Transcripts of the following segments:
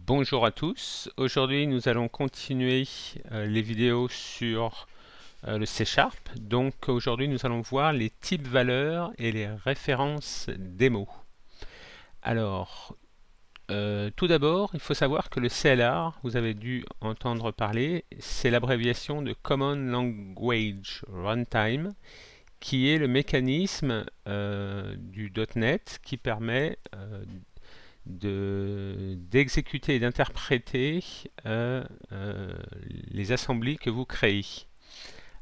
Bonjour à tous, aujourd'hui nous allons continuer les vidéos sur le C#. Donc aujourd'hui nous allons voir les types valeurs et les références des mots. Alors, tout d'abord, il faut savoir que le CLR, vous avez dû entendre parler, c'est l'abréviation de Common Language Runtime, qui est le mécanisme du .NET qui permet d'exécuter et d'interpréter les assemblées que vous créez.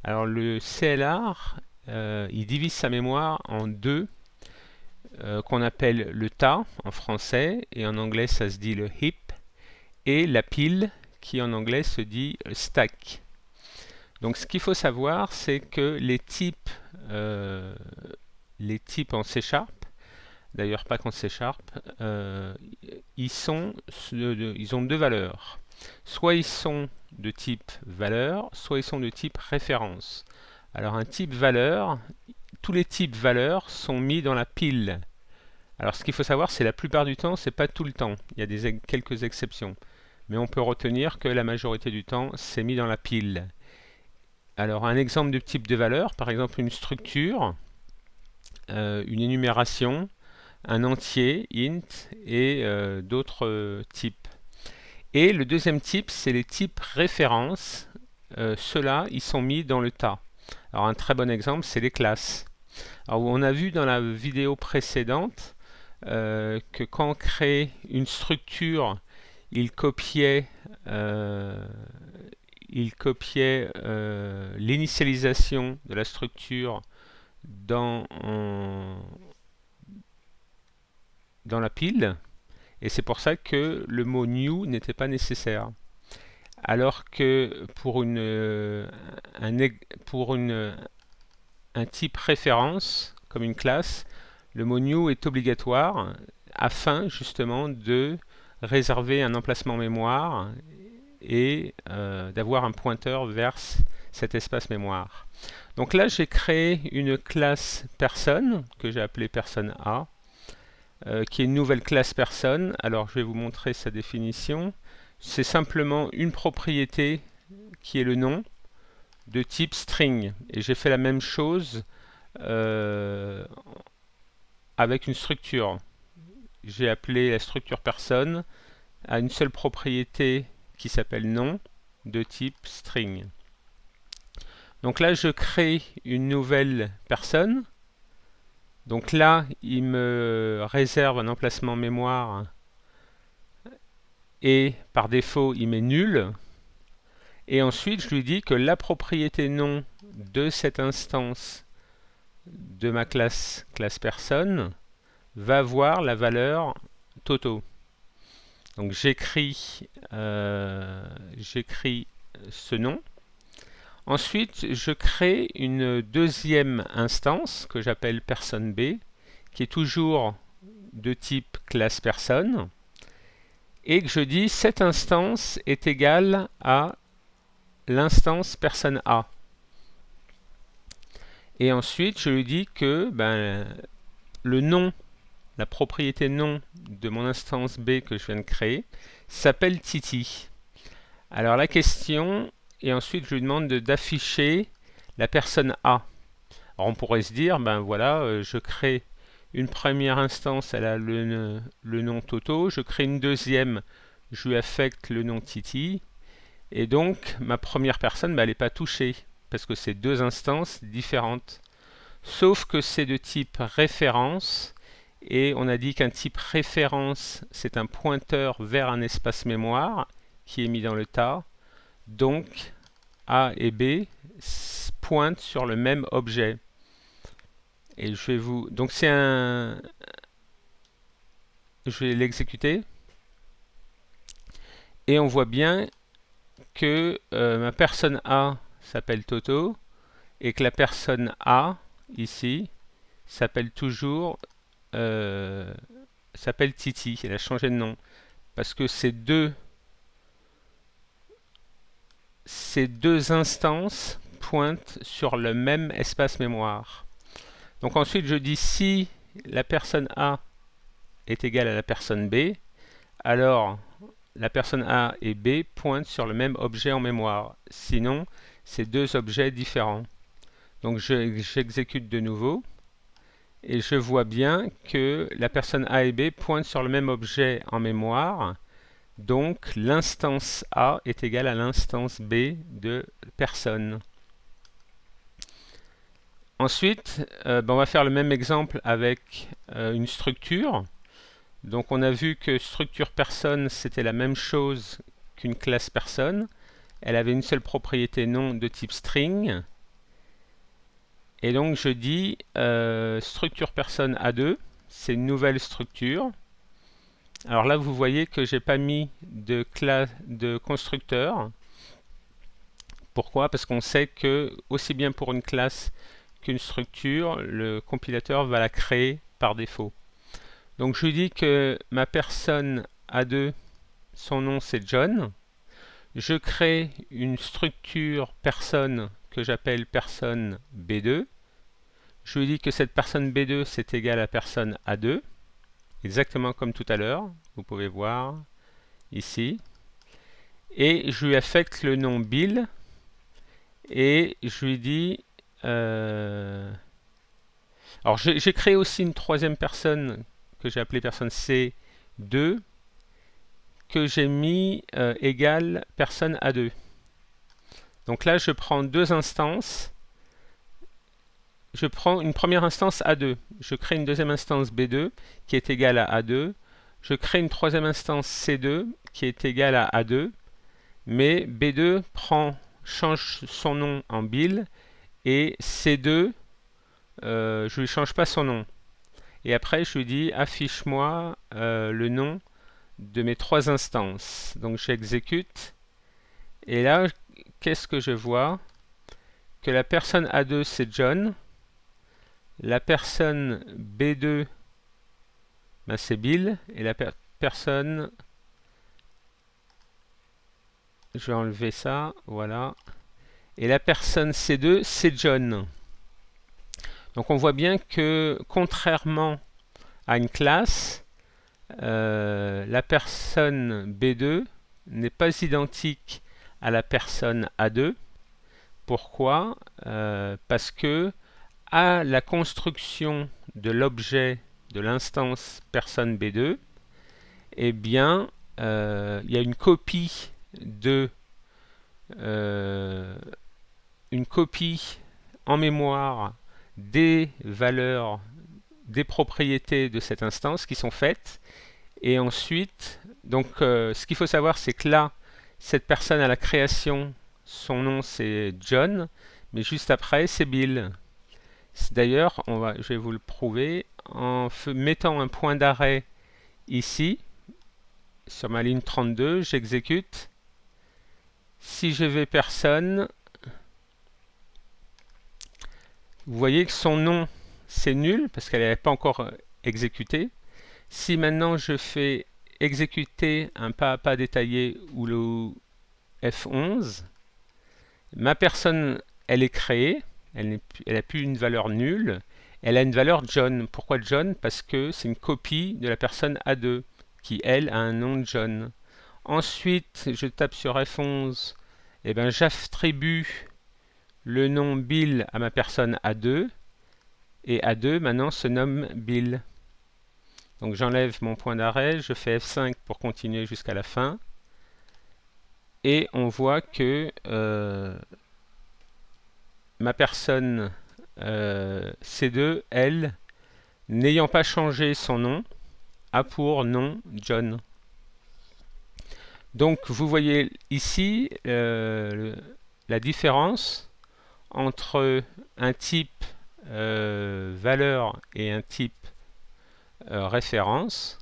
Alors le CLR, il divise sa mémoire en deux, qu'on appelle le tas en français, et en anglais ça se dit le heap, et la pile qui en anglais se dit stack. Donc ce qu'il faut savoir, c'est que les types en C#, d'ailleurs pas qu'en C#, ils ont deux valeurs. Soit ils sont de type valeur, soit ils sont de type référence. Alors un type valeur, tous les types valeurs sont mis dans la pile. Alors ce qu'il faut savoir, c'est la plupart du temps, c'est pas tout le temps. Il y a quelques exceptions. Mais on peut retenir que la majorité du temps, c'est mis dans la pile. Alors un exemple de type de valeur, par exemple une structure, une énumération, un entier, int, et d'autres types. Et le deuxième type, c'est les types références. Ceux-là, ils sont mis dans le tas. Alors un très bon exemple, c'est les classes. Alors on a vu dans la vidéo précédente que quand on crée une structure, il copiait l'initialisation de la structure dans la pile, et c'est pour ça que le mot new n'était pas nécessaire. Alors que pour un type référence, comme une classe, le mot new est obligatoire afin justement de réserver un emplacement mémoire et d'avoir un pointeur vers cet espace mémoire. Donc là, j'ai créé une classe personne que j'ai appelée personne A, qui est une nouvelle classe personne. Alors je vais vous montrer sa définition. C'est simplement une propriété qui est le nom de type string. Et j'ai fait la même chose avec une structure. J'ai appelé la structure personne à une seule propriété qui s'appelle nom de type string. Donc là, je crée une nouvelle personne. Donc là, il me réserve un emplacement mémoire et par défaut, il met nul. Et ensuite, je lui dis que la propriété nom de cette instance de ma classe personne va avoir la valeur Toto. Donc j'écris ce nom. Ensuite, je crée une deuxième instance que j'appelle personne B, qui est toujours de type classe personne, et que je dis cette instance est égale à l'instance personne A. Et ensuite, je lui dis que le nom, la propriété nom de mon instance B que je viens de créer, s'appelle Titi. Alors la question, et ensuite je lui demande d'afficher la personne A. Alors on pourrait se dire, voilà, je crée une première instance, elle a le nom Toto, je crée une deuxième, je lui affecte le nom Titi, et donc ma première personne, elle n'est pas touchée, parce que c'est deux instances différentes. Sauf que c'est de type référence, et on a dit qu'un type référence, c'est un pointeur vers un espace mémoire qui est mis dans le tas. Donc A et B pointent sur le même objet. Et je vais vous... Donc c'est un... Je vais l'exécuter. Et on voit bien que ma personne A s'appelle Toto et que la personne A, ici, s'appelle toujours... s'appelle Titi. Elle a changé de nom. Parce que ces deux instances pointent sur le même espace mémoire. Donc ensuite je dis si la personne A est égale à la personne B, alors la personne A et B pointent sur le même objet en mémoire. Sinon, c'est deux objets différents. Donc j'exécute de nouveau et je vois bien que la personne A et B pointent sur le même objet en mémoire. Donc l'instance A est égale à l'instance B de personne. Ensuite, on va faire le même exemple avec une structure. Donc on a vu que structure personne, c'était la même chose qu'une classe personne. Elle avait une seule propriété nom de type string. Et donc je dis structure personne A2, c'est une nouvelle structure. Alors là vous voyez que j'ai pas mis de classe de constructeur. Pourquoi? Parce qu'on sait que aussi bien pour une classe qu'une structure, le compilateur va la créer par défaut. Donc je lui dis que ma personne A2, son nom c'est John. Je crée une structure personne que j'appelle personne B2. Je lui dis que cette personne B2 c'est égal à personne A2, exactement comme tout à l'heure, vous pouvez voir ici. Et je lui affecte le nom Bill et je lui dis... Alors j'ai créé aussi une troisième personne que j'ai appelée personne C2 que j'ai mis égale personne A2. Donc là je prends deux instances. Je prends une première instance A2, je crée une deuxième instance B2 qui est égale à A2, je crée une troisième instance C2 qui est égale à A2, mais B2 change son nom en Bill et C2, je ne lui change pas son nom. Et après je lui dis affiche-moi le nom de mes trois instances. Donc j'exécute et là qu'est-ce que je vois? Que la personne A2 c'est John. La personne B2, c'est Bill, et la personne, je vais enlever ça, voilà, et la personne C2, c'est John. Donc on voit bien que, contrairement à une classe, la personne B2 n'est pas identique à la personne A2. Pourquoi? Parce que à la construction de l'objet de l'instance personne B2, eh bien, il y a une copie en mémoire des valeurs, des propriétés de cette instance qui sont faites. Et ensuite, donc, ce qu'il faut savoir, c'est que là, cette personne à la création, son nom c'est John, mais juste après, c'est Bill. D'ailleurs, je vais vous le prouver en mettant un point d'arrêt ici, sur ma ligne 32, j'exécute. Si je vais personne, vous voyez que son nom c'est nul parce qu'elle n'est pas encore exécutée. Si maintenant je fais exécuter un pas à pas détaillé ou le F11, ma personne elle est créée. Elle n'a plus une valeur nulle, elle a une valeur John. Pourquoi John? Parce que c'est une copie de la personne A2, qui elle a un nom John. Ensuite, je tape sur F11, et ben j'attribue le nom Bill à ma personne A2, et A2 maintenant se nomme Bill. Donc j'enlève mon point d'arrêt, je fais F5 pour continuer jusqu'à la fin, et on voit que ma personne C2, elle, n'ayant pas changé son nom, a pour nom John. Donc vous voyez ici la différence entre un type valeur et un type référence.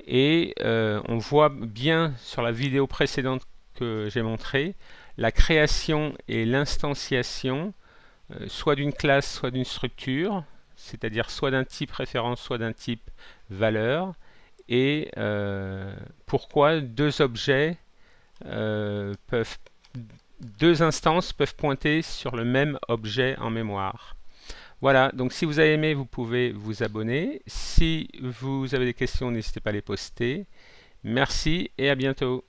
Et on voit bien sur la vidéo précédente que j'ai montré la création et l'instanciation soit d'une classe, soit d'une structure, c'est-à-dire soit d'un type référence, soit d'un type valeur, et pourquoi deux objets deux instances peuvent pointer sur le même objet en mémoire. Voilà, donc si vous avez aimé, vous pouvez vous abonner. Si vous avez des questions, n'hésitez pas à les poster. Merci et à bientôt.